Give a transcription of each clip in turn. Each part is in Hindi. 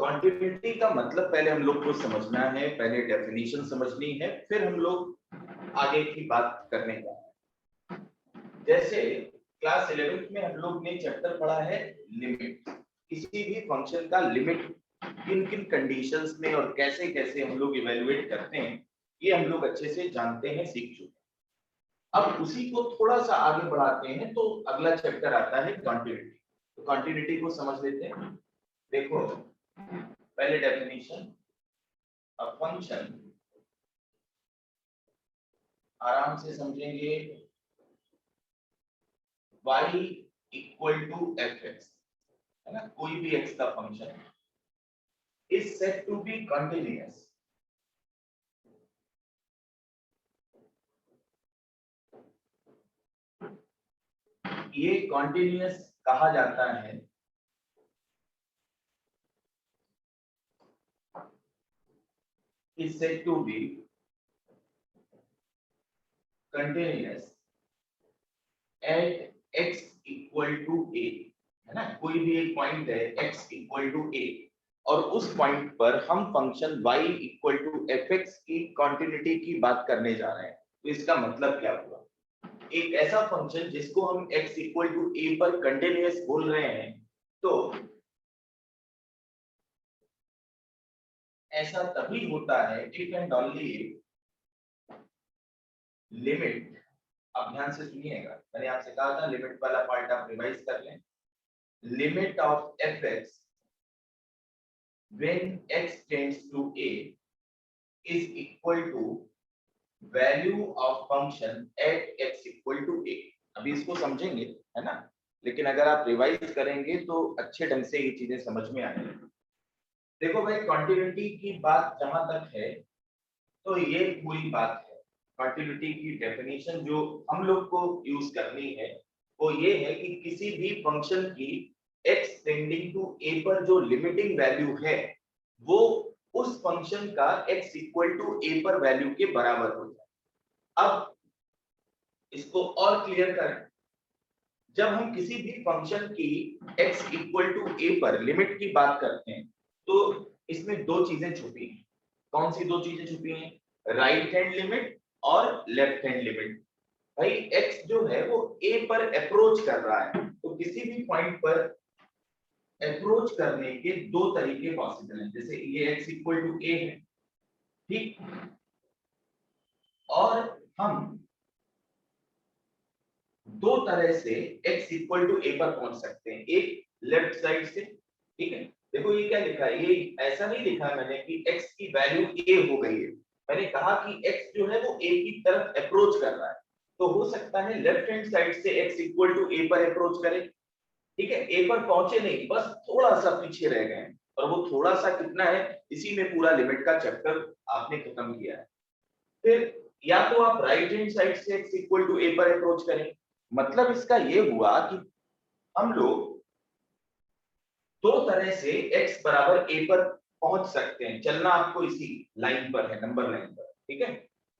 कॉन्टिन्यूटी का मतलब पहले हम लोग को समझना है, पहले डेफिनेशन समझनी है, फिर हम लोग आगे की बात करने का। जैसे क्लास 11th में हम लोग ने चैप्टर पढ़ा है लिमिट। किसी भी फंक्शन का लिमिट किन किन कंडीशंस में और कैसे कैसे हम लोग इवेलुएट करते हैं, ये हम लोग अच्छे से जानते हैं, सीख चुके हैं। अब उसी को थोड़ा सा आगे बढ़ाते हैं तो अगला चैप्टर आता है कॉन्टिन्यूटी। तो कॉन्टिन्यूटी को समझ लेते हैं। देखो पहले डेफिनेशन, अ फंक्शन, आराम से समझेंगे, y इक्वल टू fx, है ना, कोई भी x का function is said to be continuous ये कॉन्टिन्यूअस कहा जाता है is said to be continuous at x equal to a, है ना, कोई भी एक पॉइंट है x इक्वल टू a और उस पॉइंट पर हम function y equal to fx की कॉन्टिन्यूटी की बात करने जा रहे हैं। तो इसका मतलब क्या हुआ, एक ऐसा फंक्शन जिसको हम x इक्वल टू a पर कंटिन्यूअस बोल रहे हैं, तो ऐसा तभी होता है इफ एंड ओनली लिमिट, अब ध्यान से सुनिएगा, मैंने आपसे कहा था लिमिट वाला पार्ट आप रिवाइज कर लें। Limit of fx when x tends to a is equal to value of function at x equal to a। अभी इसको समझेंगे, है ना, लेकिन अगर आप रिवाइज करेंगे तो अच्छे ढंग से ये चीजें समझ में आएंगी। देखो भाई, कॉन्टिन्यूटी की बात जहां तक है तो ये पूरी बात है। कॉन्टिन्यूटी की डेफिनेशन जो हम लोग को यूज करनी है वो ये है कि किसी भी फंक्शन की x टेंडिंग टू a पर जो लिमिटिंग वैल्यू है वो उस फंक्शन का x इक्वल टू a पर वैल्यू के बराबर हो जाए। अब इसको और क्लियर करें, जब हम किसी भी फंक्शन की x इक्वल टू a पर लिमिट की बात करते हैं तो इसमें दो चीजें छुपी हैं। कौन सी दो चीजें छुपी हैं? राइट हैंड लिमिट और लेफ्ट हैंड लिमिट। भाई x जो है वो a पर अप्रोच कर रहा है, तो किसी भी पॉइंट पर अप्रोच करने के दो तरीके पॉसिबल हैं। जैसे ये x इक्वल टू a है, ठीक, और हम दो तरह से x इक्वल टू a पर पहुंच सकते हैं। एक लेफ्ट साइड से, ठीक है, देखो ये क्या लिखा है, ये ऐसा नहीं लिखा है मैंने कि x की वैल्यू a हो गई है, मैंने कहा कि x जो है वो a की तरफ अप्रोच कर रहा है। तो हो सकता है लेफ्ट हैंड साइड से x इक्वल टू a पर अप्रोच करे, ठीक है, a पर पहुंचे नहीं, बस थोड़ा सा पीछे रह गए हैं, और वो थोड़ा सा कितना है, इसी में पूरा लिमिट का चैप्टर आपने खत्म किया है। फिर या तो आप राइट हैंड साइड से x इक्वल टू a पर अप्रोच करें, मतलब इसका ये हुआ कि हम लोग दो तरह से x बराबर a पर पहुंच सकते हैं। चलना आपको इसी लाइन पर है, नंबर लाइन पर, ठीक है।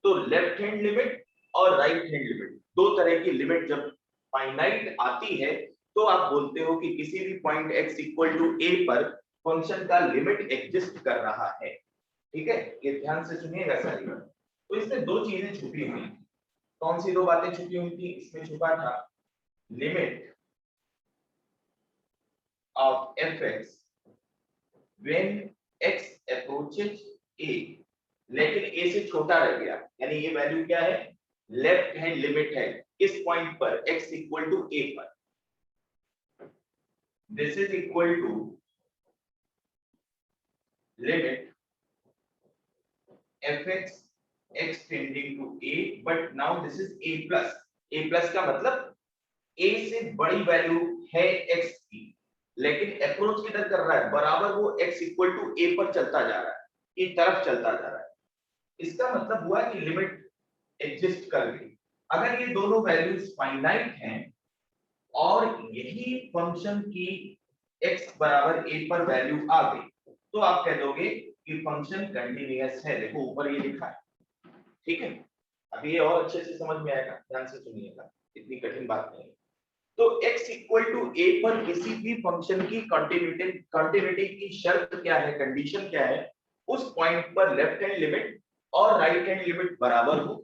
तो लेफ्ट हैंड लिमिट और राइट हैंड लिमिट, दो तरह की लिमिट जब फाइनाइट आती है तो आप बोलते हो कि किसी भी point x equal to a पर फंक्शन का लिमिट एग्जिस्ट कर रहा है, ठीक है। ये ध्यान से सुनिएगा सारी बात। तो इसमें दो चीजें छुपी हुई थी। कौन सी दो बातें छुपी हुई थी? इसमें छुपा था limit of fx when x approaches a, लेकिन a से छोटा रह गया, यानी ये वैल्यू क्या है, लेफ्ट हैंड लिमिट है इस पॉइंट पर x इक्वल टू a पर। This is equal to limit fx x tending to a, but now this is a plus. a plus का मतलब a से बड़ी वैल्यू है x की, लेकिन अप्रोच किधर कर रहा है, बराबर वो x इक्वल टू a पर चलता जा रहा है, की तरफ चलता जा रहा है। इसका मतलब हुआ कि लिमिट एग्जिस्ट कर गई। अगर ये दोनों वैल्यूज फाइनाइट हैं और यही फंक्शन की x बराबर a पर वैल्यू आ गई, तो आप कह दोगे कि फंक्शन कंटीन्यूअस है। देखो ऊपर ये लिखा है, ठीक है। अभी ये और अच्छे से समझ में आएगा, ध्यान से सुनिएगा, इतनी कठिन बात नहीं है। तो x इक्वल टू a पर किसी भी फंक्शन की कंटिन्यूटी की शर्त क्या है, कंडीशन क्या है, उस पॉइंट पर लेफ्ट हैंड लिमिट और राइट हैंड लिमिट बराबर हो,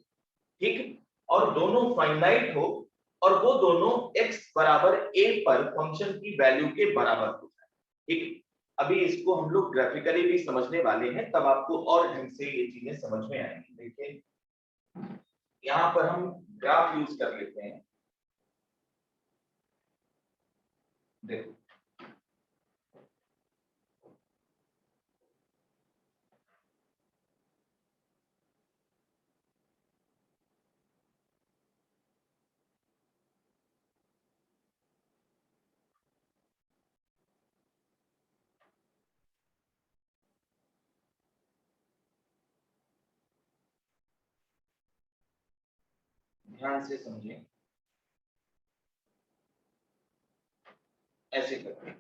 ठीक है, और दोनों फाइनाइट हो, और वो दोनों x बराबर a पर फंक्शन की वैल्यू के बराबर हो जाए, ठीक। अभी इसको हम लोग ग्राफिकली भी समझने वाले हैं, तब आपको और ढंग से ये चीजें समझ में आएंगी। देखिए यहाँ पर हम ग्राफ यूज कर लेते हैं। देखो ध्यान से समझें, ऐसे करते हैं,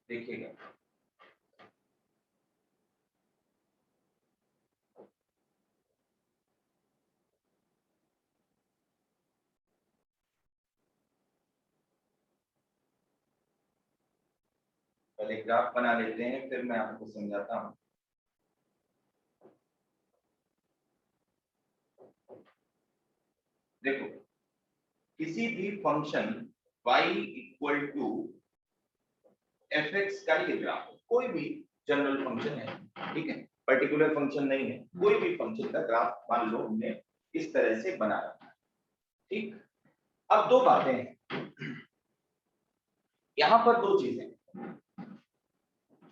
देखिएगा पहले ग्राफ बना लेते हैं, फिर मैं आपको समझाता हूं। देखो किसी भी function y equal to fx का ये ग्राफ है, कोई भी जनरल फंक्शन है, ठीक है, पर्टिकुलर फंक्शन नहीं है, कोई भी फंक्शन का ग्राफ मान लो हमने इस तरह से बना रखा है, ठीक। अब दो बातें हैं, यहां पर दो चीजें,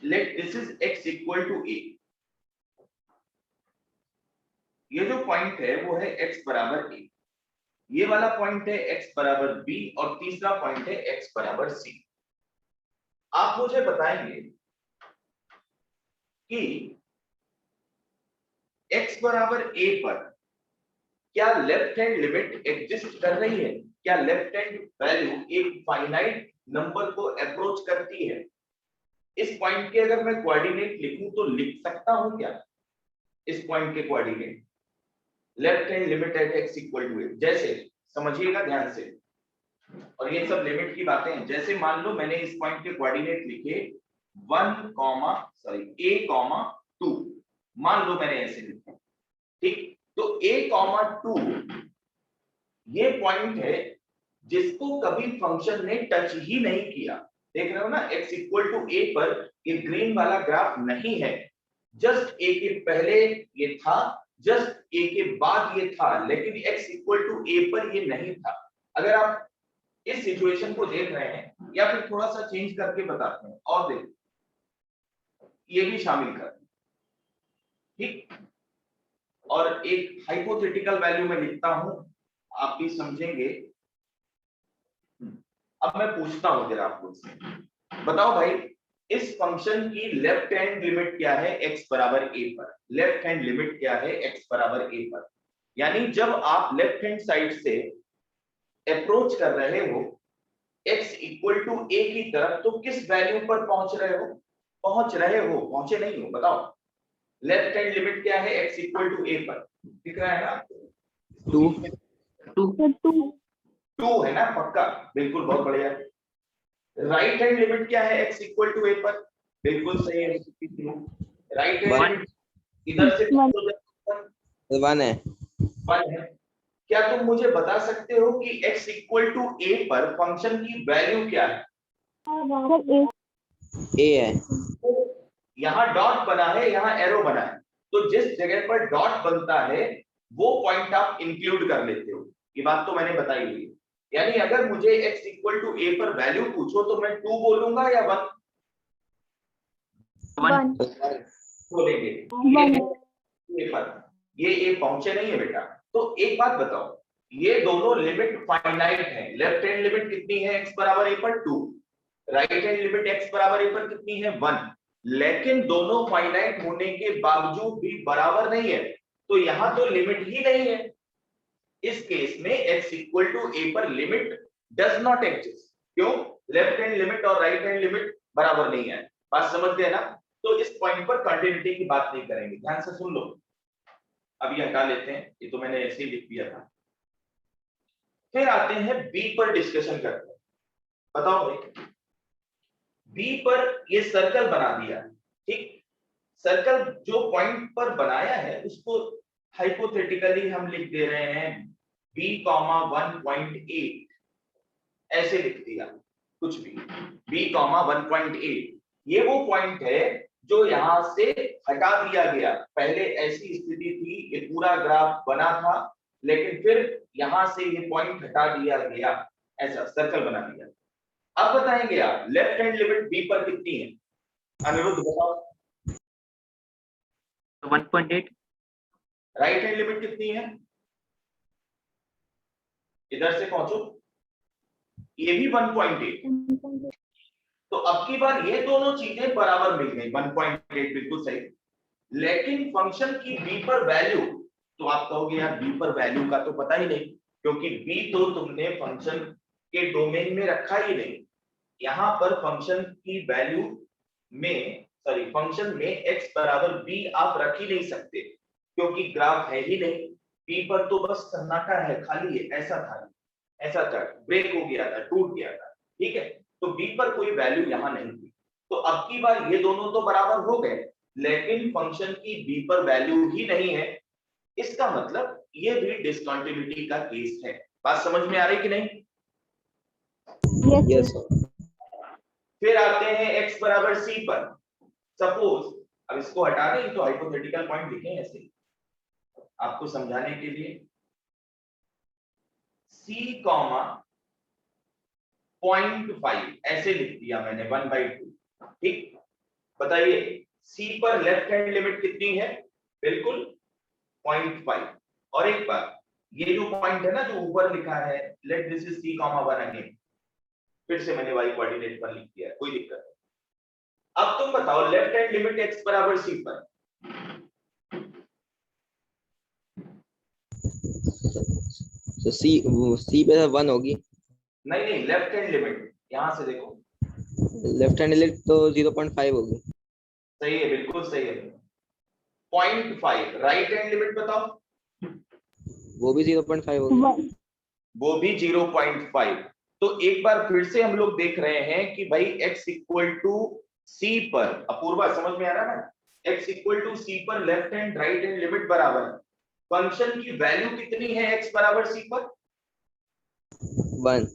let this is x equal to a, ये जो पॉइंट है वो है x बराबर a, ये वाला पॉइंट है x बराबर b, और तीसरा पॉइंट है x बराबर c। आप मुझे बताएंगे कि x बराबर a पर क्या लेफ्ट हैंड लिमिट एग्जिस्ट कर रही है, क्या लेफ्ट हैंड वैल्यू एक फाइनाइट नंबर को अप्रोच करती है। इस पॉइंट के अगर मैं कोऑर्डिनेट लिखूं तो लिख सकता हूं क्या, इस पॉइंट के coordinate left hand limit at x equal to a, जैसे समझिएगा ध्यान से, और ये सब लिमिट की बातें हैं। जैसे मान लो मैंने इस पॉइंट के कोऑर्डिनेट लिखे 1, a, 2, मान लो मैंने ऐसे लिखा, ठीक। तो a, 2 ये पॉइंट है जिसको कभी फंक्शन ने टच ही नहीं किया। देख रहे हो ना, x इक्वल टू a पर ये ग्रीन वाला ग्राफ नहीं है, जस्ट a के पहले ये था, जस्ट a के बाद ये था, लेकिन x इक्वल टू a पर ये नहीं था। अगर आप इस सिचुएशन को देख रहे हैं, या फिर थोड़ा सा चेंज करके बताते हैं, और देखो ये भी शामिल कर, ठीक। और एक हाइपोथेटिकल वैल्यू में लिखता हूं, आप भी समझेंगे। अब मैं पूछता हूं जरा आपको, बताओ भाई इस फंक्शन की लेफ्ट हैंड लिमिट क्या है x बराबर a पर, लेफ्ट हैंड लिमिट क्या है x बराबर a पर, यानी जब आप लेफ्ट हैंड साइड से अप्रोच कर रहे हो x इक्वल टू a की तरफ, तो किस वैल्यू पर पहुंच रहे हो, पहुंचे नहीं हो, बताओ लेफ्ट हैंड लिमिट क्या है x इक्वल टू a पर, दिख रहा है ना, 2 है ना, पक्का, बिल्कुल, बहुत बढ़िया। राइट हैंड लिमिट क्या है x इक्वल टू a पर, बिल्कुल सही है, राइट हैंड लिमिट इधर से 1 है। 1 है। क्या तुम मुझे बता सकते हो कि x इक्वल टू a पर फंक्शन की वैल्यू क्या है, ए है। यहाँ डॉट बना है, यहाँ एरो बना है, तो जिस जगह पर डॉट बनता है वो पॉइंट आप इंक्लूड कर लेते हो, ये बात तो मैंने बताई हुई है। यानी अगर मुझे x इक्वल टू a पर वैल्यू पूछो तो मैं 2 बोलूंगा या 1 बोलेंगे, ये पर ये a पहुंचे नहीं है बेटा। तो एक बात बताओ, ये दोनों लिमिट फाइनाइट है, लेफ्ट हैंड लिमिट कितनी है x बराबर a पर 2, राइट हैंड लिमिट x बराबर a पर कितनी है 1, लेकिन दोनों फाइनाइट होने के बावजूद भी बराबर नहीं है, तो यहां तो लिमिट ही नहीं है। इस केस में x इक्वल टू a पर लिमिट डज नॉट एग्जिस्ट, क्यों, लेफ्ट हैंड लिमिट और राइट हैंड लिमिट बराबर नहीं है, बात समझ गए ना। तो इस पॉइंट पर कंटिन्यूटी की बात नहीं करेंगे, ध्यान से सुन लो। अब ये हटा लेते हैं, ये तो मैंने ऐसे ही लिख दिया था। फिर आते हैं बी पर डिस्कशन करते हैं। बताओ भाई, बी पर ये सर्कल बना दिया, ठीक। सर्कल जो पॉइंट पर बनाया है उसको हाइपोथेटिकली हम लिख दे रहे हैं b, 1.8, ऐसे लिख दिया कुछ भी, b, 1.8। ये वो पॉइंट है जो यहां से हटा दिया गया। पहले ऐसी स्थिति थी, ये पूरा ग्राफ बना था, लेकिन फिर यहां से ये पॉइंट हटा दिया गया, ऐसा सर्कल बना दिया। अब बताएंगे आप लेफ्ट हैंड लिमिट बी पर कितनी है? अनिरुद्ध बताओ। 1.8। राइट हैंड लिमिट कितनी है? इधर से पहुंचो, ये भी 1.8। तो अब की बार ये दोनों चीजें बराबर मिल गई, 1.8 बिल्कुल सही। लेकिन फंक्शन की बी पर वैल्यू, तो आप कहोगे यार बी पर वैल्यू का तो पता ही नहीं, क्योंकि बी तो तुमने फंक्शन के डोमेन में रखा ही नहीं। यहां पर फंक्शन की वैल्यू में, सॉरी, फंक्शन में x बराबर b आप रख ही नहीं सकते, क्योंकि ग्राफ है ही नहीं। b पर तो बस सन्नाटा है, खाली है, ऐसा था, ऐसा था, ब्रेक हो गया था, टूट गया था, ठीक है। तो b पर कोई वैल्यू यहां नहीं थी। तो अब की बार ये दोनों तो बराबर हो गए, लेकिन फंक्शन की b पर वैल्यू ही नहीं है। इसका मतलब ये भी डिसकंटिन्यूटी का केस है। बात समझ में आ रही कि नहीं? Yes, sir. फिर आते हैं x बराबर c पर। सपोज, अब इसको हटा दें, तो हाइपोथेटिकल पॉइंट लिखें ऐसे आपको समझाने के लिए। c, 0.5 ऐसे लिख दिया मैंने, 1/2, ठीक। बताइए c पर लेफ्ट हैंड लिमिट कितनी है? बिल्कुल 0.5। और एक बार ये जो पॉइंट है ना, जो ऊपर लिखा है, late this is c, 1 again, फिर से मैंने y कोऑर्डिनेट पर लिख दिया, कोई दिक्कत नहीं। अब तुम बताओ लेफ्ट हैंड लिमिट x बराबर c पर। So C पे 1 होगी। नहीं नहीं, लेफ्ट हैंड लिमिट यहां से देखो, लेफ्ट हैंड लिमिट तो 0.5 होगी। सही है, बिल्कुल सही है। 0.5। राइट हैंड लिमिट बताओ। वो भी 0.5 होगी। वो भी 0.5। तो एक बार फिर से हम लोग देख रहे हैं कि भाई x इक्वल टू सी पर, अपूर्वा समझ में आ रहा है ना, x इक्वल टू सी पर left hand right hand limit बराबर है। फंक्शन की वैल्यू कितनी है x बराबर c पर? 1।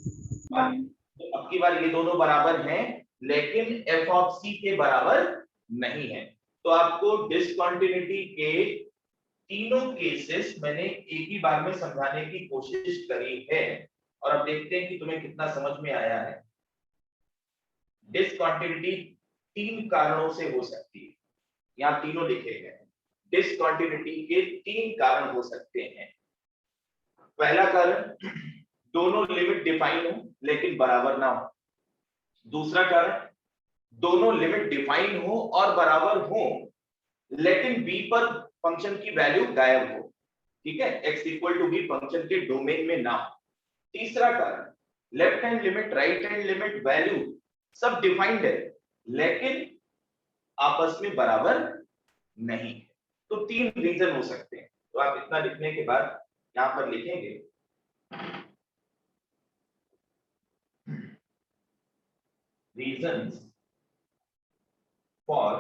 तो अब की बार ये दोनों बराबर हैं, लेकिन f ऑफ c के बराबर नहीं है। तो आपको डिसकंटिन्यूटी के तीनों केसेस मैंने एक ही बार में समझाने की कोशिश करी है, और अब देखते हैं कि तुम्हें कितना समझ में आया है। डिसकंटिन्यूटी 3 कारणों से हो सकती है, यहाँ तीनों लिखे गए हैं। डिसकंटिन्यूटी के 3 कारण हो सकते हैं। पहला कारण, दोनों लिमिट डिफाइन हो लेकिन बराबर ना हो। दूसरा कारण, दोनों लिमिट डिफाइन हो और बराबर हो, लेकिन b पर फंक्शन की वैल्यू गायब हो, ठीक है, x equal to b function के डोमेन में ना हो। तीसरा कारण, left hand limit right hand limit value सब डिफाइंड है, लेकिन आपस में बराबर नहीं है। तो 3 रीजन हो सकते हैं। तो आप इतना लिखने के बाद यहां पर लिखेंगे रीजंस फॉर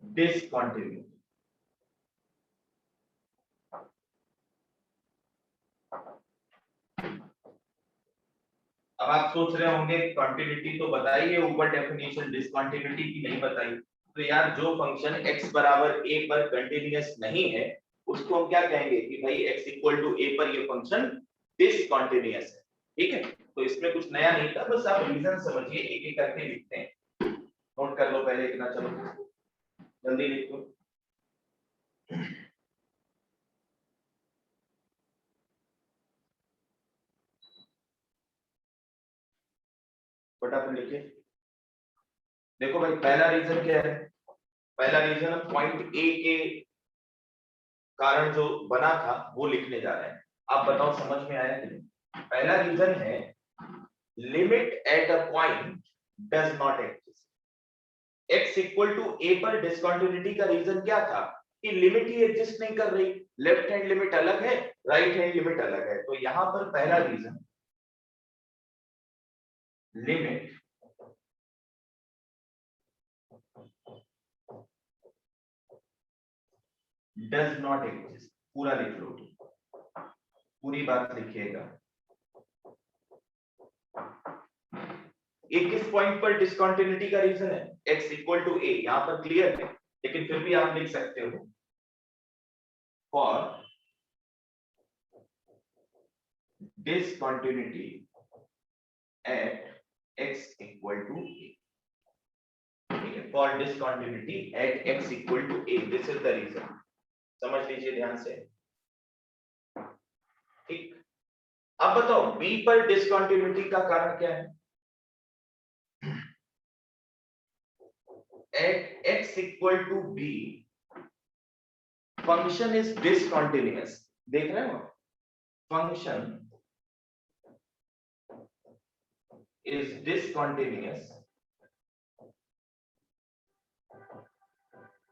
डिसकंटिन्यूटी। अब आप सोच रहे होंगे कंटिन्यूटी तो बताइए ऊपर, डेफिनेशन डिसकंटिन्यूटी की नहीं बताई। तो यार जो फंक्शन x बराबर a पर कंटिन्यूअस नहीं है, उसको हम क्या कहेंगे कि भाई x इक्वल टू a पर ये फंक्शन डिसकंटिन्यूअस है, ठीक है। तो इसमें कुछ नया नहीं था, बस आप रीजन समझिए, एक एक करके लिखते हैं। नोट कर लो पहले इतना, चलो जल्दी लिखो। फटाफट लिखिए। देखो भाई, पहला रीजन क्या है? पहला रीजन पॉइंट ए के कारण जो बना था वो लिखने जा रहे हैं। आप बताओ समझ में आया कि नहीं? पहला रीजन है limit at a point does not exist. x equal to a पर डिसकंटिन्यूटी का रीजन क्या था? कि लिमिट ही एग्जिस्ट नहीं कर रही, लेफ्ट हैंड लिमिट अलग है, राइट हैंड लिमिट अलग है। तो यहां पर पहला reason, limit does not exist, पूरा लिख लो, पूरी बात लिखिएगा। ये किस पॉइंट पर डिसकंटिन्यूटी का रीजन है? x इक्वल टू a, यहां पर क्लियर है, लेकिन फिर भी आप लिख सकते हो for discontinuity at x equal to a. For discontinuity at x equal to a, this is the reason. समझ लीजिए ध्यान से, ठीक। अब बताओ b पर डिसकंटिन्यूटी का कारण क्या है? At x equal to b, function is discontinuous. देख रहे हो? Function is discontinuous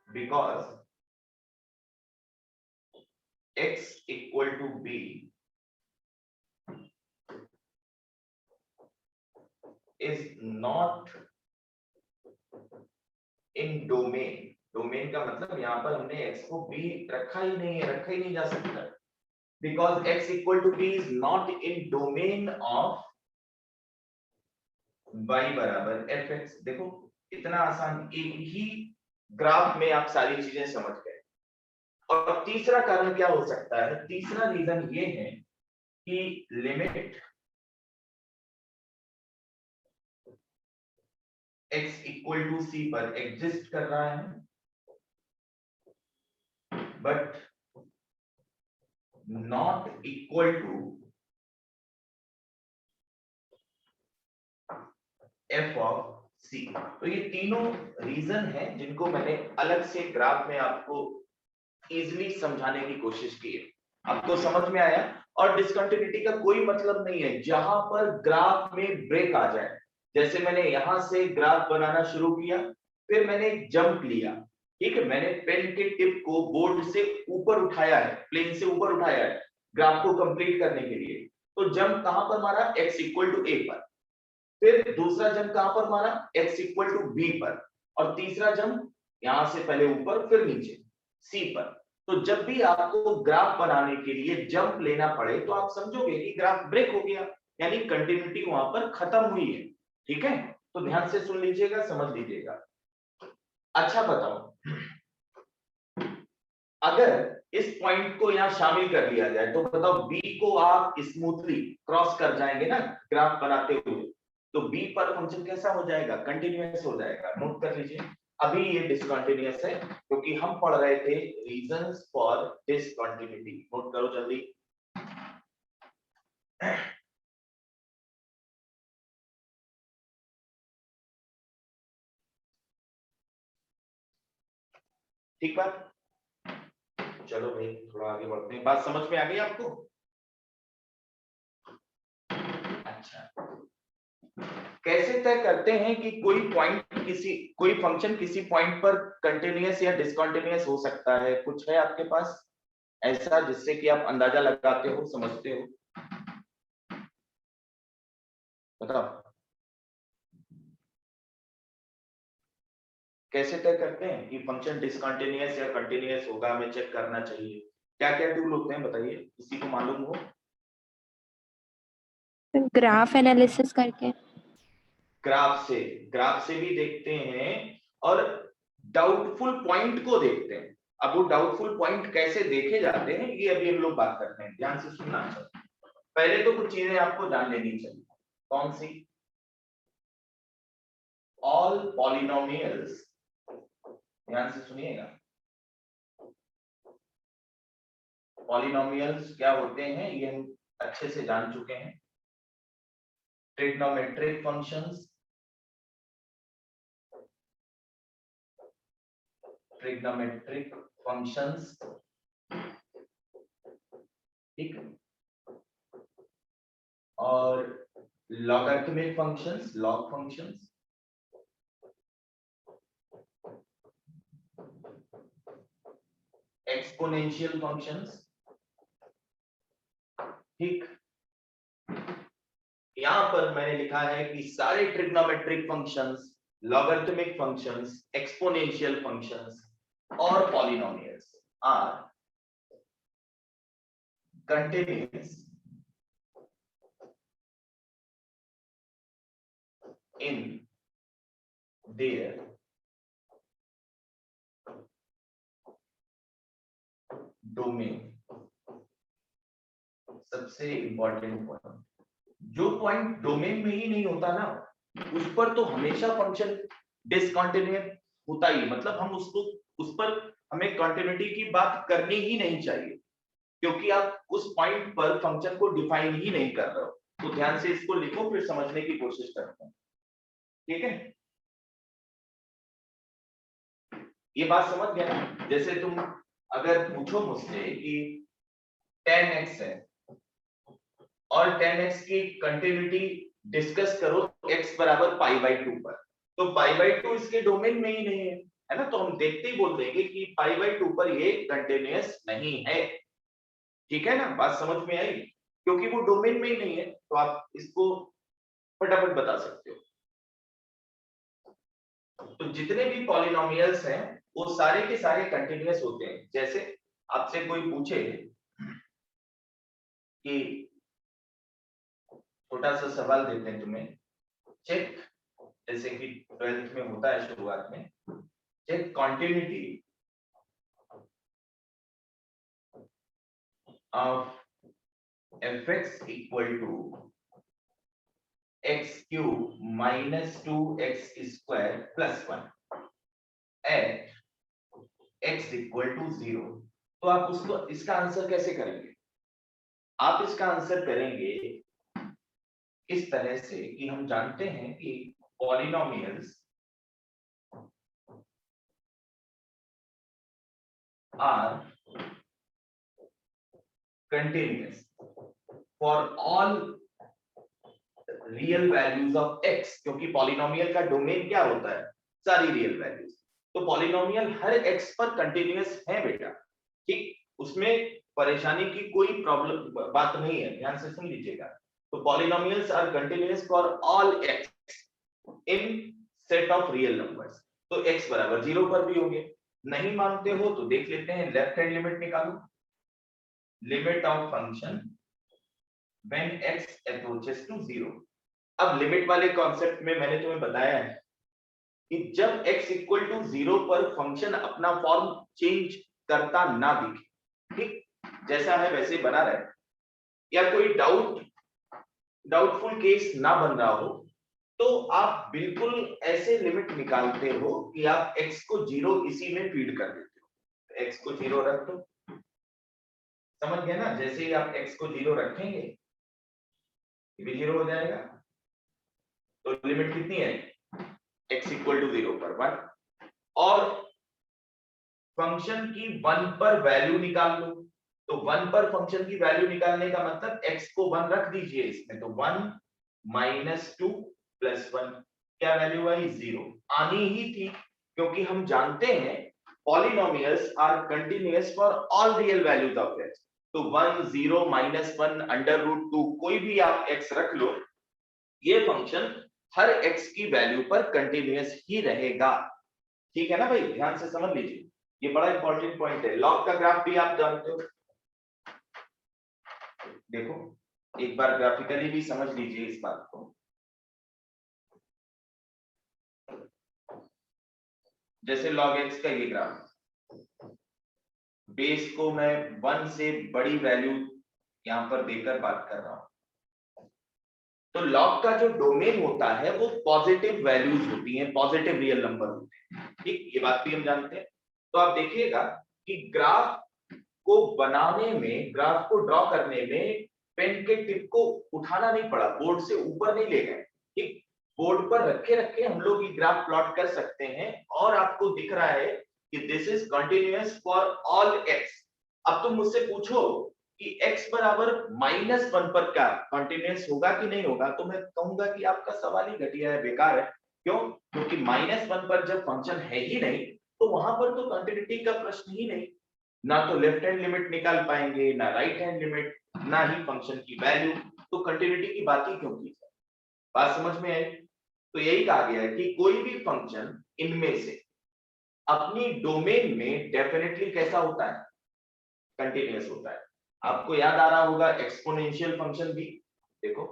because x equal to b is not in domain. Domain का मतलब यहाँ पर हमने x को b रखा ही नहीं है, रखा ही नहीं जा सकता, because x equal to b is not in domain of y बराबर fx। देखो इतना आसान, एक ही ग्राफ में आप सारी चीजें समझ गए। और तीसरा कारण क्या हो सकता है? तीसरा रीजन ये है कि limit x equal to c पर एग्जिस्ट कर रहा है, but not equal to f of c। तो ये तीनों रीजन हैं जिनको मैंने अलग से ग्राफ में आपको इजीली समझाने की कोशिश की है। आपको समझ में आया? और डिसकंटिन्यूटी का कोई मतलब नहीं है जहां पर ग्राफ में ब्रेक आ जाए। जैसे मैंने यहां से ग्राफ बनाना शुरू किया, फिर मैंने एक जंप लिया, ठीक है, मैंने पेन के टिप को बोर्ड से ऊपर उठाया है, प्लेन से ऊपर उठाया है ग्राफ को कंप्लीट करने के लिए। तो जंप कहां पर मारा? x इक्वल टू a पर। फिर दूसरा जंप कहां पर मारा? x इक्वल टू b पर। और तीसरा जंप यहां से पहले ऊपर फिर नीचे c पर। तो जब भी आपको ग्राफ बनाने के लिए जंप लेना पड़े तो आप समझोगे कि ग्राफ ब्रेक हो गया, यानी कंटिन्यूटी वहां पर खत्म हुई है, ठीक है। तो ध्यान से सुन लीजिएगा, समझ लीजिएगा। अच्छा बताओ, अगर इस पॉइंट को यहां शामिल कर लिया जाए तो बताओ b को आप स्मूथली क्रॉस कर जाएंगे ना ग्राफ बनाते हुए, तो b पर फंक्शन कैसा हो जाएगा? कंटिन्यूअस हो जाएगा। नोट कर लीजिए, अभी ये डिसकंटिन्यूअस है क्योंकि हम पढ़ रहे थे रीजंस फॉर डिसकंटिन्यूटी। नोट करो जल्दी। ठीक बात, चलो भाई थोड़ा आगे बढ़ते हैं। बात समझ में आ गई आपको? अच्छा, कैसे तय करते हैं कि कोई फंक्शन किसी पॉइंट पर कंटिन्यूअस या डिसकंटिन्यूअस हो सकता है? कुछ है आपके पास ऐसा जिससे कि आप अंदाजा लगाते हो, समझते हो? बताओ कैसे तय करते हैं कि फंक्शन डिसकंटिन्यूअस या कंटिन्यूअस होगा, हमें चेक करना चाहिए? क्या क्या टूल होते हैं बताइए, किसी को मालूम हो? ग्राफ एनालिसिस करके। ग्राफ से भी देखते हैं और डाउटफुल पॉइंट को देखते हैं। अब वो डाउटफुल पॉइंट कैसे देखे जाते हैं ये अभी हम लोग बात करते हैं, ध्यान से सुनना चाहिए। पहले तो कुछ चीजें आपको जान लेनी चाहिए। कौन सी? ऑल पॉलिनोमियल्स, ध्यान से सुनिएगा। पॉलिनोमियल्स क्या होते हैं ये हम अच्छे से जान चुके हैं। ट्रिग्नोमेट्रिक फंक्शंस, ठीक, और logarithmic functions, log functions, exponential functions, ठीक। यहां पर मैंने लिखा है कि सारे trigonometric functions, logarithmic functions, exponential functions और polynomials are continuous in their domain। सबसे इंपॉर्टेंट पॉइंट, जो पॉइंट डोमेन में ही नहीं होता ना, उस पर तो हमेशा फंक्शन डिसकंटिन्यूअस होता ही, मतलब हम उसको, उस पर हमें कंटिन्यूटी की बात करनी ही नहीं चाहिए, क्योंकि आप उस पॉइंट पर फंक्शन को डिफाइन ही नहीं कर रहे हो। तो ध्यान से इसको लिखो, फिर समझने की कोशिश करते हैं, ठीक है। ये बात समझ गए ना? जैसे तुम अगर पूछो मुझसे कि 10x है और 10x की कंटिन्यूटी डिस्कस करो x बराबर पाई बाई 2 पर, तो पाई बाई 2 इसके डोमेन में ही नहीं है ना, तो हम देखते ही बोल देंगे कि पाई बाई 2 पर ये कंटिन्यूअस नहीं है, ठीक है ना? बात समझ में आई? क्योंकि वो डोमेन में ही नहीं है, तो आप इसको फटाफट बता सकते हो। तो जितने भी पॉलिनोमियल्स हैं वो सारे के सारे कंटिन्यूअस होते हैं। जैसे आपसे कोई पूछे कि, छोटा सा सवाल देते हैं तुम्हें, चेक, जैसे कि 12th में होता है शुरुआत में, check continuity of fx equal to x cube minus 2x square plus 1 at x equal to 0। तो आप उसको, इसका आंसर कैसे करेंगे? आप इसका आंसर करेंगे इस तरह से कि हम जानते हैं कि polynomials are continuous for all real values of x, क्योंकि पॉलिनोमियल का डोमेन क्या होता है? सारी रियल वैल्यूज। तो पॉलिनोमियल हर x पर कंटिन्यूअस है बेटा, ठीक, उसमें परेशानी की कोई प्रॉब्लम बात नहीं है, ध्यान से सुन लीजिएगा। तो polynomials are continuous for all x in set of real numbers. तो x बराबर 0 पर भी होंगे। नहीं मानते हो तो देख लेते हैं, लेफ्ट हैंड लिमिट निकालो, limit of function when x approaches to 0। अब लिमिट वाले कॉन्सेप्ट में मैंने तुम्हें बताया है कि जब x इक्वल टू 0 पर फंक्शन अपना फॉर्म चेंज करता ना दिखे, ठीक, जैसा है वैसे बना रहे, या कोई डाउटफुल केस ना बन रहा हो, तो आप बिल्कुल ऐसे लिमिट निकालते हो कि आप x को 0 इसी में फीड कर देते हो। x को 0 रख दो, समझ गए ना? जैसे ही आप x को 0 रखेंगे, ये भी 0 हो जाएगा। तो लिमिट कितनी है? x इक्वल टू 0 पर 1, और फंक्शन की 1 पर वैल्यू निकाल लो। तो 1 पर फंक्शन की वैल्यू निकालने का मतलब x को 1 रख दीजिए इसमें, तो 1 माइनस 2 प्लस 1, क्या वैल्यू आई? 0 आनी ही थी, क्योंकि हम जानते हैं polynomials are continuous for all real values of x। तो 1 0 माइनस 1 अंडर रूट 2, कोई भी आप x रख लो, ये फंक्शन हर x की वैल्यू पर कंटिन्यूअस ही रहेगा, ठीक है ना भाई? ध्यान से समझ लीजिए, ये बड़ा इंपॉर्टेंट पॉइंट है। लॉग का ग्राफ भी आप जानते हो, देखो एक बार ग्राफिकली भी समझ लीजिए इस बात को। जैसे log x का ये ग्राफ, बेस को मैं 1 से बड़ी वैल्यू यहां पर देकर बात कर रहा हूं, तो log का जो डोमेन होता है वो पॉजिटिव वैल्यूज होती हैं, पॉजिटिव रियल नंबर होते हैं, ठीक, ये बात भी हम जानते हैं। तो आप देखिएगा कि ग्राफ को बनाने में, ग्राफ को ड्रॉ करने में पेन के टिप को उठाना नहीं पड़ा, बोर्ड से ऊपर नहीं ले गए, ठीक, बोर्ड पर रखे रखे हम लोग ये ग्राफ प्लॉट कर सकते हैं, और आपको दिख रहा है कि this is continuous for all x। अब तुम मुझसे पूछो कि x बराबर -1 पर क्या कंटिन्यूअस होगा कि नहीं होगा, तो मैं कहूंगा कि आपका सवाल ही घटिया है, बेकार है। क्यों? क्योंकि -1 पर जब फंक्शन है ही नहीं, तो वहां पर तो कंटिन्यूटी का प्रश्न ही नहीं। ना तो लेफ्ट हैंड लिमिट निकाल पाएंगे, ना राइट हैंड लिमिट, ना ही फंक्शन की वैल्यू, तो कंटिन्यूटी की बात ही क्यों की? बात समझ में आई? तो यही कहा गया है कि कोई भी फंक्शन इनमें से अपनी डोमेन में डेफिनेटली कैसा होता है? कंटिन्यूअस होता है। आपको याद आ रहा होगा एक्सपोनेंशियल फंक्शन भी, देखो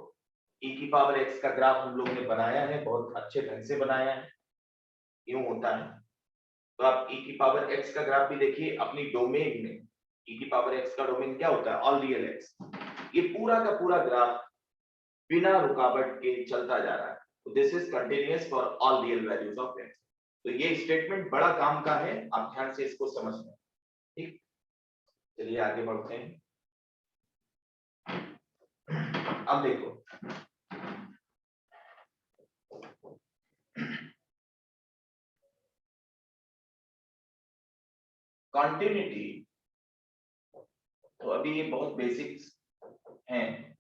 e की पावर x का ग्राफ हम लोगों ने बनाया है, बहुत अच्छे ढंग से बनाया है, यूं होता है। तो आप e की पावर x का ग्राफ भी देखिए अपनी डोमेन में, e की पावर x का डोमेन क्या होता है? All real x। ये पूरा का पूरा ग्राफ बिना रुकावट के चलता जा रहा है, तो this is continuous for all real values of x। तो ये स्टेटमेंट बड़ा काम का है, आप ध्यान से इसको समझना, ठीक? चलिए आगे बढ़ते हैं। अब देखो कॉन्टिन्यूटी, तो अभी ये बहुत बेसिक्स हैं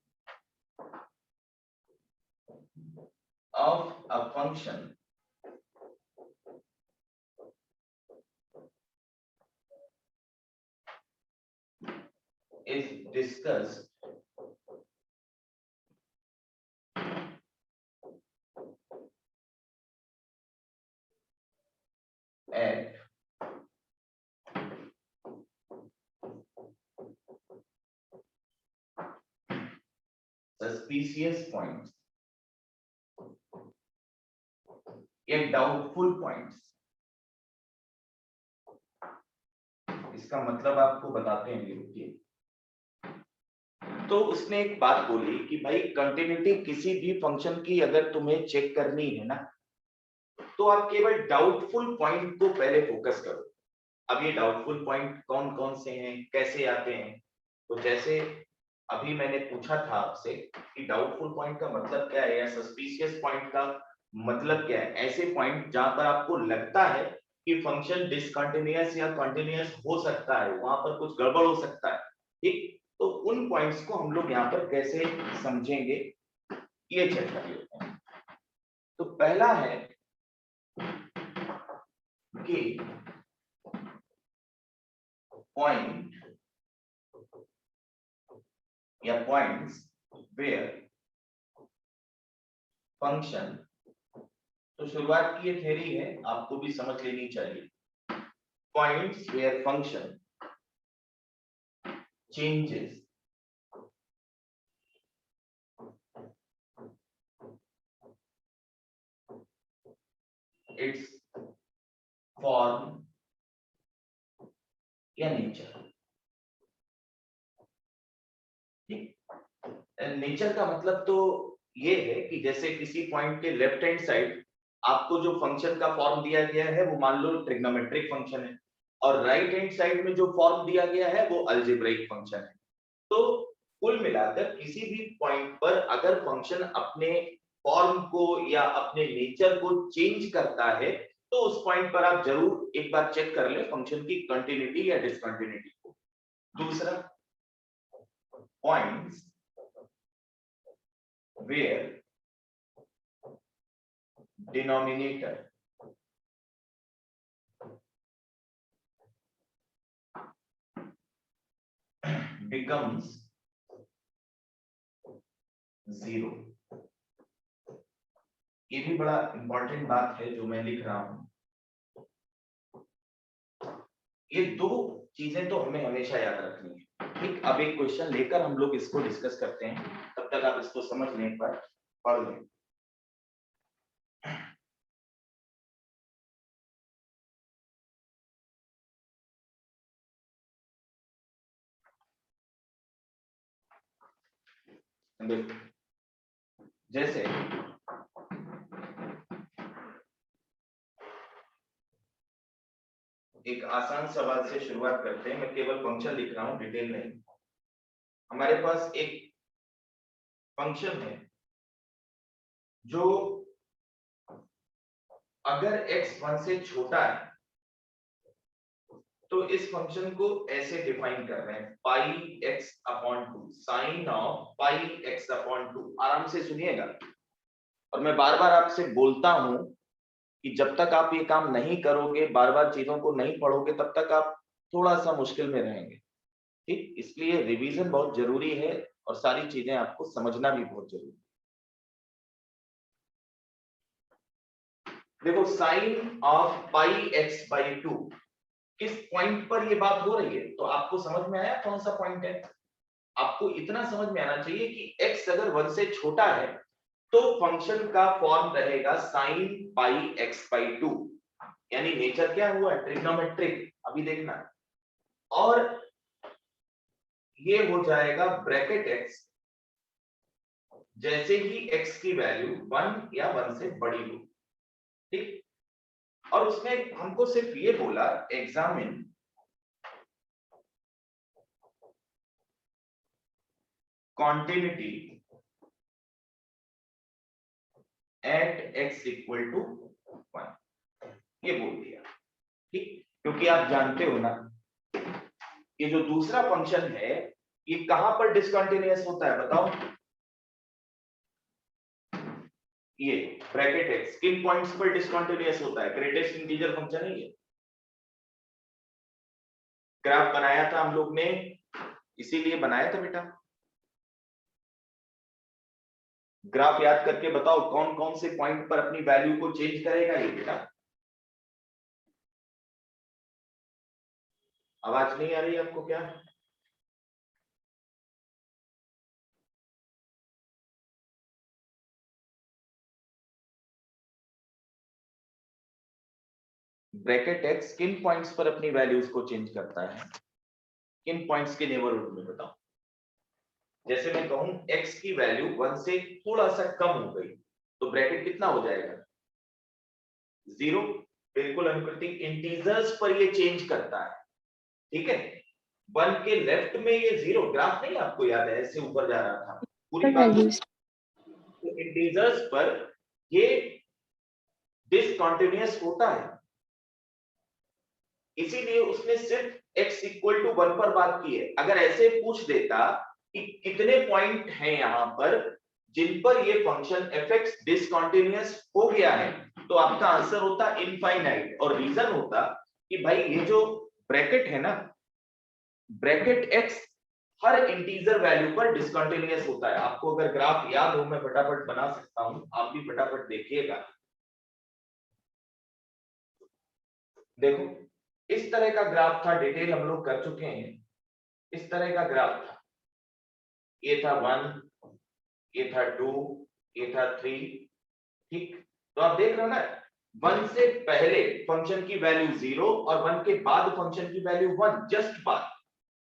of a function is discussed at suspicious points या डाउटफुल पॉइंट्स। इसका मतलब आपको बताते हैं, रुकिए। तो उसने एक बात बोली कि भाई कंटिन्यूटी किसी भी फंक्शन की अगर तुम्हें चेक करनी है ना, तो आप केवल डाउटफुल पॉइंट को पहले फोकस करो। अब ये डाउटफुल पॉइंट कौन कौन से हैं, कैसे आते हैं? तो जैसे अभी मैंने पूछा था आपसे कि डाउटफुल पॉइंट का मतलब क्या है, या सस्पिशियस पॉइंट का मतलब क्या है? ऐसे पॉइंट जहां पर आपको लगता है कि फंक्शन डिसकंटिन्यूअस या कंटिन्यूअस हो सकता है, वहां पर कुछ गड़बड़ हो सकता है, ठीक? तो उन पॉइंट्स को हम लोग यहाँ पर कैसे समझेंगे, ये चेक कर लेते हैं। तो पहला है कि पॉइंट या पॉइंट्स वेयर फंक्शन, तो शुरुआत की ये थ्योरी है, आपको भी समझ लेनी चाहिए। Points where function changes its form या नेचर, ठीक? नेचर का मतलब तो ये है कि जैसे किसी पॉइंट के लेफ्ट हैंड साइड आपको जो फंक्शन का फॉर्म दिया गया है वो मान लो ट्रिग्नोमेट्रिक फंक्शन है, और राइट हैंड साइड में जो फॉर्म दिया गया है वो अलजेब्रिक फंक्शन है। तो कुल मिलाकर किसी भी पॉइंट पर अगर फंक्शन अपने फॉर्म को या अपने नेचर को चेंज करता है, तो उस पॉइंट पर आप जरूर एक बार चेक कर ले फंक्शन की कंटिन्यूटी या डिसकंटिन्यूटी को। दूसरा, points where denominator becomes zero. ये भी बड़ा इंपॉर्टेंट बात है जो मैं लिख रहा हूं। ये दो चीजें तो हमें हमेशा याद रखनी है, ठीक? अब एक क्वेश्चन लेकर हम लोग इसको डिस्कस करते हैं, तब तक आप इसको समझ लें, एक बार पढ़ लें। जैसे एक आसान सवाल से शुरुआत करते हैं, मैं केवल फंक्शन लिख रहा हूं, डिटेल नहीं। हमारे पास एक फंक्शन है जो अगर x 1 से छोटा है तो इस फंक्शन को ऐसे डिफाइन कर रहे हैं, pi x upon 2, sine of pi x upon 2। आराम से सुनिएगा, और मैं बार बार आपसे बोलता हूं कि जब तक आप ये काम नहीं करोगे, बार बार चीजों को नहीं पढ़ोगे, तब तक आप थोड़ा सा मुश्किल में रहेंगे। ठीक, इसलिए रिवीजन बहुत जरूरी है और सारी चीजें आपको समझना भी बहुत जरूरी है। देखो sine of pi x by 2 किस पॉइंट पर ये बात हो रही है, तो आपको समझ में आया कौन सा पॉइंट है? आपको इतना समझ में आना चाहिए कि x अगर 1 से छोटा है तो फंक्शन का फॉर्म रहेगा साइन पाई एक्स बाई 2, यानी नेचर क्या हुआ? ट्रिग्नोमेट्रिक। अभी देखना, और ये हो जाएगा ब्रैकेट x जैसे ही x की वैल्यू 1 या 1 से बड़ी हो। ठीक, और उसने हमको सिर्फ ये बोला examine continuity at x equal to 1, ये बोल दिया। ठीक, क्योंकि आप जानते हो ना ये जो दूसरा फंक्शन है ये कहां पर डिसकंटिन्यूअस होता है बताओ? ये ब्रैकेट x किन पॉइंट्स पर डिसकंटिन्यूअस होता है? ग्रेटेस्ट इंटीजर फंक्शन है ये। ग्राफ बनाया था हम लोग ने, इसीलिए बनाया था बेटा। ग्राफ याद करके बताओ कौन कौन से पॉइंट पर अपनी वैल्यू को चेंज करेगा ये बेटा? आवाज नहीं आ रही आपको क्या? ब्रैकेट x किन पॉइंट्स पर अपनी वैल्यूज को चेंज करता है? किन पॉइंट्स के नेबरहुड में बताओ? जैसे मैं कहूं x की वैल्यू 1 से थोड़ा सा कम हो गई तो ब्रैकेट कितना हो जाएगा? 0। बिल्कुल अनुकृति, इंटीजर्स पर ये चेंज करता है। ठीक है, 1 के लेफ्ट में ये 0, ग्राफ नहीं आपको याद है ऐसे ऊपर जा रहा था पूरी बात। तो इंटीजर्स पर ये डिसकंटिन्यूअस होता है, इसीलिए उसने सिर्फ x इक्वल टू 1 पर बात की है। अगर ऐसे पूछ देता कि कितने पॉइंट हैं यहां पर जिन पर ये फंक्शन fx डिसकंटिन्यूअस हो गया है, तो आपका आंसर होता इनफाइनाइट। और रीजन होता कि भाई ये जो ब्रैकेट है ना, ब्रैकेट x हर इंटीजर वैल्यू पर डिसकंटिन्यूअस होता है। आपको अगर ग्राफ याद हो मैं फटाफट बना सकता हूं, आप भी फटाफट देखिएगा। देखो इस तरह का ग्राफ था, डिटेल हम लोग कर चुके हैं। इस तरह का ग्राफ था, ये था 1, ये था 2, ये था 3। ठीक, तो आप देख रहे हो ना 1 से पहले फंक्शन की वैल्यू 0 और 1 के बाद फंक्शन की वैल्यू 1, जस्ट बात।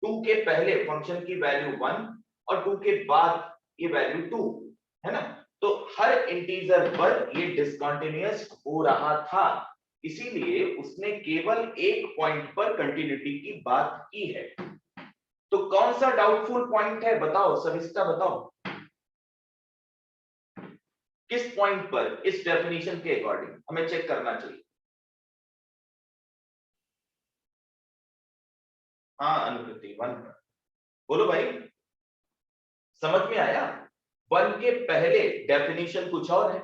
2 के पहले फंक्शन की वैल्यू 1 और 2 के बाद ये वैल्यू 2 है ना। तो हर इंटीजर पर ये डिसकंटिन्यूअस हो रहा था, इसीलिए उसने केवल एक पॉइंट पर कंटिन्यूटी की बात की है। तो कौन सा डाउटफुल पॉइंट है बताओ, सविस्ता बताओ, किस पॉइंट पर इस डेफिनेशन के अकॉर्डिंग हमें चेक करना चाहिए? हाँ अनुकृति 1 पर बोलो भाई, समझ में आया? 1 के पहले डेफिनेशन कुछ और है,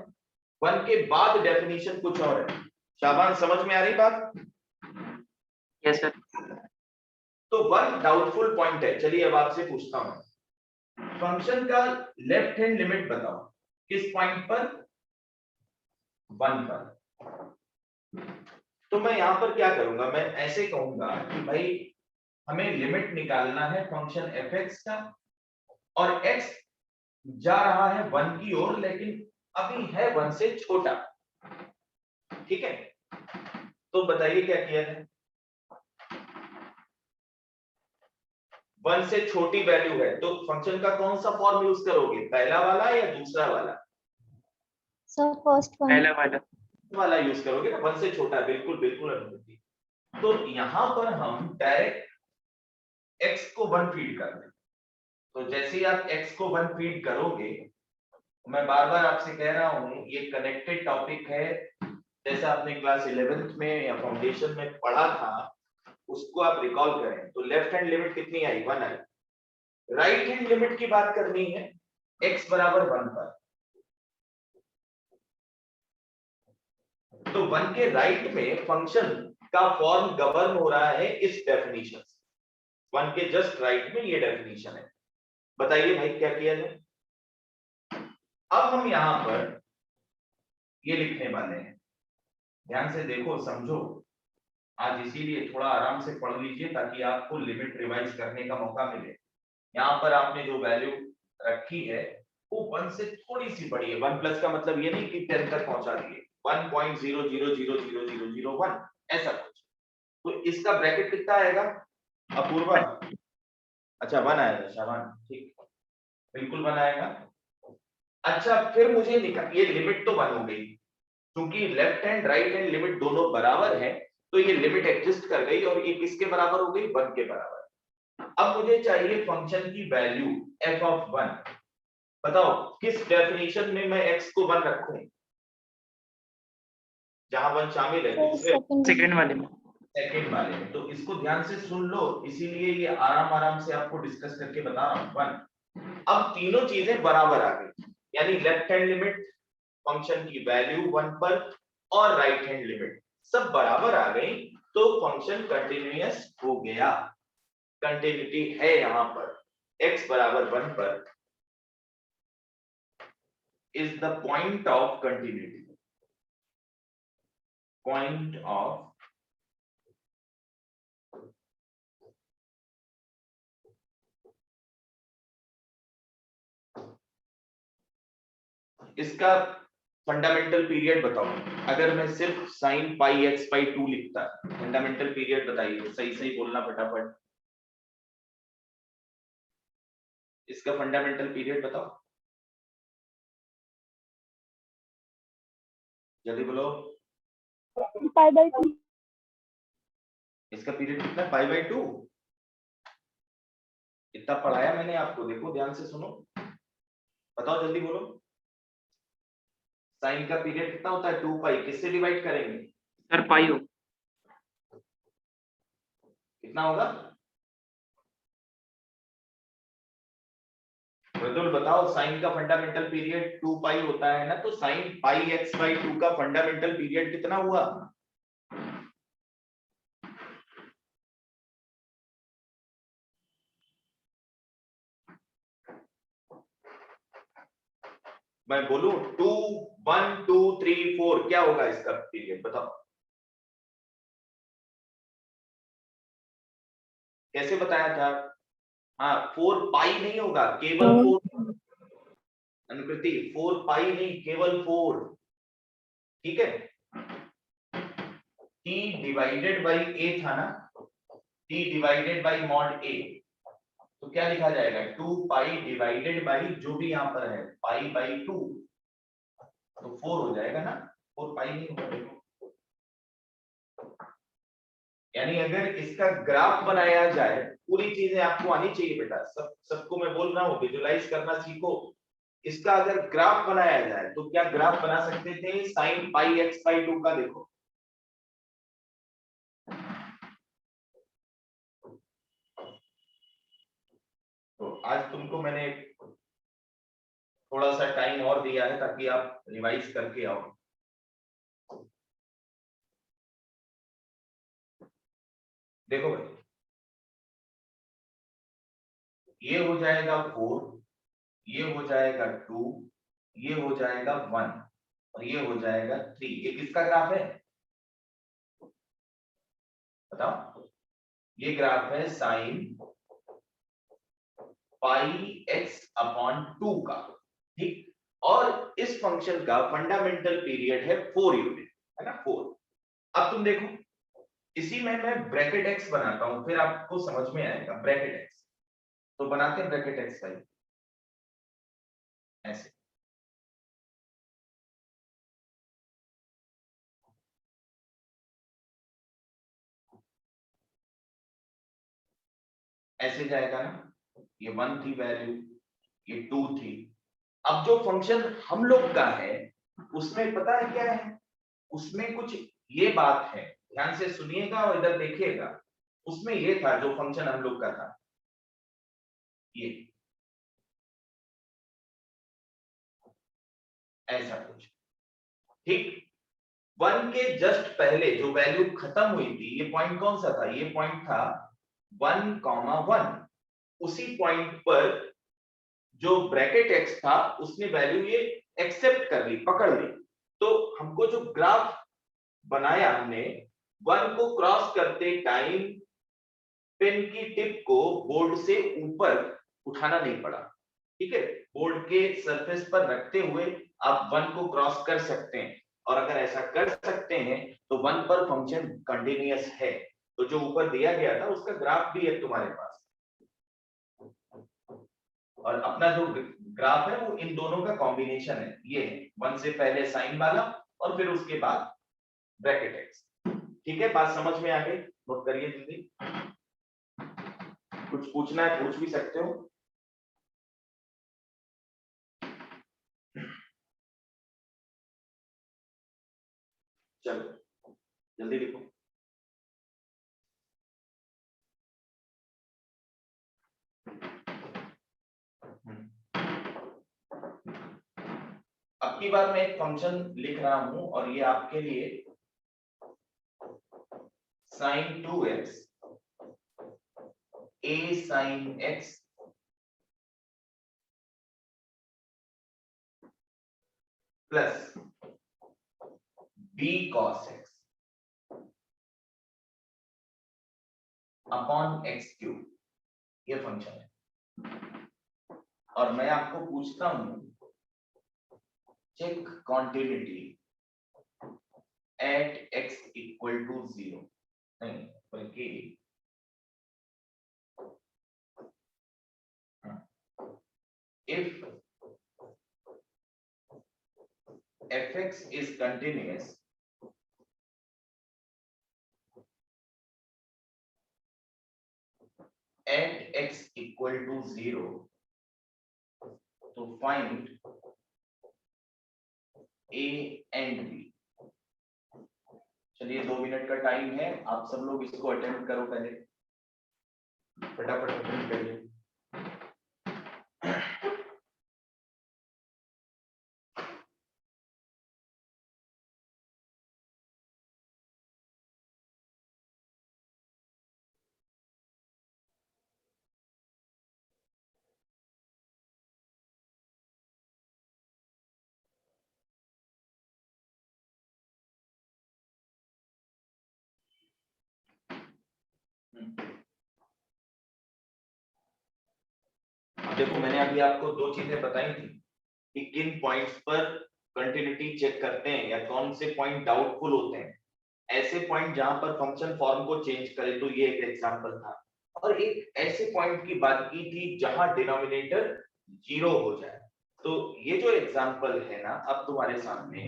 1 के बाद डेफिनेशन कुछ और है। शाबान, समझ में आ रही बात? Yes sir. तो 1 डाउटफुल पॉइंट है। चलिए अब आपसे पूछता हूं, फंक्शन का लेफ्ट हैंड लिमिट बताओ, किस पॉइंट पर? 1 पर। तो मैं यहां पर क्या करूंगा, मैं ऐसे कहूंगा कि भाई हमें लिमिट निकालना है फंक्शन fx का, और x जा रहा है 1 की ओर, लेकिन अभी है 1 से छोटा। ठीक है, तो बताइए क्या किया है? 1 से छोटी वैल्यू है तो फंक्शन का कौन सा फॉर्म यूज करोगे, पहला वाला या दूसरा वाला? सर फर्स्ट पहला वन वाला यूज करोगे ना, 1 से छोटा। बिल्कुल बिल्कुल अनुमति। तो यहां पर हम डायरेक्ट x को 1 फीड कर दें। तो जैसे ही आप x को 1 फीड करोगे, मैं बार बार आपसे कह रहा हूं ये कनेक्टेड टॉपिक है, जैसा आपने क्लास 11th में या फाउंडेशन में पढ़ा था उसको आप रिकॉल करें। तो लेफ्ट हैंड लिमिट कितनी आई? 1 आई। राइट हैंड लिमिट की बात करनी है x बराबर 1 पर। तो 1 के राइट में फंक्शन का फॉर्म गवर्न हो रहा है इस डेफिनेशन से। 1 के जस्ट राइट में ये डेफिनेशन है। बताइए भाई क्या किया जाए। अब हम यहां पर ये लिखने वाले हैं, ध्यान से देखो समझो। आज इसीलिए थोड़ा आराम से पढ़ लीजिए ताकि आपको लिमिट रिवाइज करने का मौका मिले। यहाँ पर आपने जो वैल्यू रखी है वो 1 से थोड़ी सी बड़ी है। 1 प्लस का मतलब ये नहीं कि 10 तक पहुंचा दिए, 1.000001 ऐसा कुछ। तो इसका ब्रैकेट कितना आएगा अपूर्वा? अच्छा 1 आएगा, शाबाश, ठीक, बिल्कुल 1 आएगा। अच्छा फिर मुझे ये लिमिट तो 1 हो गई, क्योंकि left hand right hand limit दोनों बराबर है तो ये लिमिट एग्जिस्ट कर गई और ये किसके बराबर हो गई? 1 के बराबर। अब मुझे चाहिए फंक्शन की वैल्यू f ऑफ 1। बताओ किस डेफिनेशन में मैं x को 1 रखूं? जहां 1 शामिल है दूसरे सेकंड वाले में। सेकंड वाले में। तो इसको ध्यान से सुन लो, इसीलिए ये आराम आराम से आपको डिस्कस करके बता रहा हूं। 1 अब तीनों चीजें बराबर आ गई, यानी लेफ्ट हैंड लिमिट, फंक्शन की वैल्यू 1 पर और राइट हैंड लिमिट सब बराबर आ गई, तो फंक्शन कंटिन्यूअस हो गया। कंटिन्यूटी है यहां पर x बराबर 1 पर is the point of continuity, point of इसका फंडामेंटल पीरियड बताओ। अगर मैं सिर्फ sin पाई x बाई 2 लिखता, फंडामेंटल पीरियड बताइए, सही सही बोलना फटाफट। इसका फंडामेंटल पीरियड बताओ, जल्दी बोलो। Pi by 2। इसका पीरियड कितना? Pi by 2। इतना पढ़ाया मैंने आपको, देखो ध्यान से सुनो, बताओ जल्दी बोलो। साइन का पीरियड कितना होता है? 2 पाई। किससे डिवाइड करेंगे? सर पाई हो। कितना होगा? मृदुल बताओ, साइन का फंडामेंटल पीरियड 2 पाई होता है ना, तो साइन पाई x बाई 2 का फंडामेंटल पीरियड कितना हुआ? मैं बोलूं 2 1 2 3 4 क्या होगा इसका पीरियड बताओ? कैसे बताया था? हाँ 4 पाई नहीं होगा, केवल 4। अनुकृति 4 पाई नहीं, केवल 4। ठीक है, t डिवाइडेड बाई a था ना, t divided by mod a, तो क्या लिखा जाएगा? 2 पाई डिवाइडेड बाई जो भी यहाँ पर है पाई बाई 2, तो 4 हो जाएगा ना। 4 पाई नहीं होगा। यानी अगर इसका ग्राफ बनाया जाए, पूरी चीजें आपको आनी चाहिए बेटा, सबको मैं बोल रहा हूँ विजुलाइज करना सीखो। इसका अगर ग्राफ बनाया जाए तो क्या ग्राफ बना सकते थे? साइन पाई एक्स बाई 2 का देखो, तो आज तुमको मैंने थोड़ा सा टाइम और दिया है ताकि आप रिवाइज करके आओ। देखो भाई, ये हो जाएगा 4, ये हो जाएगा 2, ये हो जाएगा 1 और ये हो जाएगा 3। ये किसका ग्राफ है बताओ? ये ग्राफ है साइन पाई एक्स अपॉन 2 का, ठीक। और इस फंक्शन का फंडामेंटल पीरियड है 4 यूनिट, है ना 4। अब तुम देखो, इसी में मैं ब्रैकेट एक्स बनाता हूं, फिर आपको समझ में आएगा ब्रैकेट एक्स। तो बनाते हैं ब्रैकेट एक्स का ऐसे, ऐसे जाएगा ना। ये 1 थी वैल्यू, ये 2 थी। अब जो फंक्शन हम लोग का है उसमें पता है क्या है? उसमें कुछ ये बात है, ध्यान से सुनिएगा और इधर देखिएगा। उसमें ये था जो फंक्शन हम लोग का था, ये ऐसा कुछ, ठीक। 1 के जस्ट पहले जो वैल्यू खत्म हुई थी, ये पॉइंट कौन सा था? ये पॉइंट था 1,1। उसी पॉइंट पर जो ब्रैकेट x था उसने वैल्यू ये एक्सेप्ट कर ली, पकड़ ली। तो हमको जो ग्राफ बनाया हमने 1 को क्रॉस करते टाइम पेन की टिप को बोर्ड से ऊपर उठाना नहीं पड़ा, ठीक है। बोर्ड के सरफेस पर रखते हुए आप 1 को क्रॉस कर सकते हैं, और अगर ऐसा कर सकते हैं तो 1 पर फंक्शन कंटिन्यूअस है। तो जो ऊपर दिया गया था उसका ग्राफ भी है तुम्हारे पास, और अपना जो ग्राफ है वो इन दोनों का कॉम्बिनेशन है। ये 1 से पहले साइन वाला और फिर उसके बाद ब्रैकेट एक्स। ठीक है, बात समझ में आ गई? नोट करिए जल्दी। कुछ पूछना है पूछ भी सकते हो। चलो जल्दी लिखो। अब की बार मैं एक फंक्शन लिख रहा हूं और ये आपके लिए sin 2x a sin x plus b cos x upon x cube, ये फंक्शन है। और मैं आपको पूछता हूं check continuity at x equal to 0, नहीं बल्कि if fx is continuous at x equal to 0 to find a and b। चलिए 2 मिनट का टाइम है, आप सब लोग इसको अटेम्प्ट करो, पहले फटाफट अटेम्प्ट करिए। देखो मैंने अभी आपको 2 चीजें बताई थी कि किन पॉइंट्स पर कंटिन्यूटी चेक करते हैं या कौन से पॉइंट डाउटफुल होते हैं। ऐसे पॉइंट जहां पर फंक्शन फॉर्म को चेंज करे, तो ये एक एग्जांपल था। और एक ऐसे पॉइंट की बात की थी जहां डिनोमिनेटर 0 हो जाए। तो ये जो एग्जांपल है ना अब तुम्हारे सामने,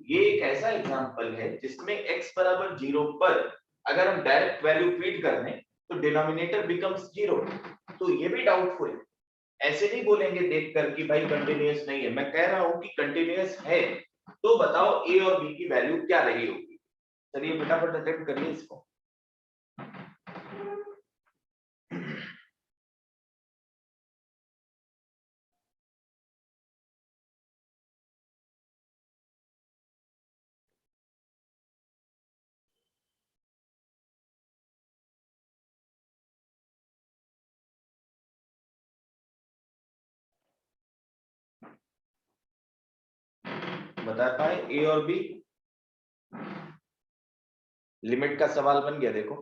ये एक ऐसा एग्जांपल है जिसमें x बराबर 0 पर अगर हम डायरेक्ट वैल्यू फीड कर दें तो डिनोमिनेटर बिकम्स 0। तो ये भी डाउटफुल है। ऐसे नहीं बोलेंगे देखकर कि भाई कंटिन्यूअस नहीं है, मैं कह रहा हूं कि कंटिन्यूअस है। तो बताओ a और b की वैल्यू क्या रही होगी। चलिए फटाफट अटेम्प्ट करिए इसको। बता पाए a और b? लिमिट का सवाल बन गया देखो।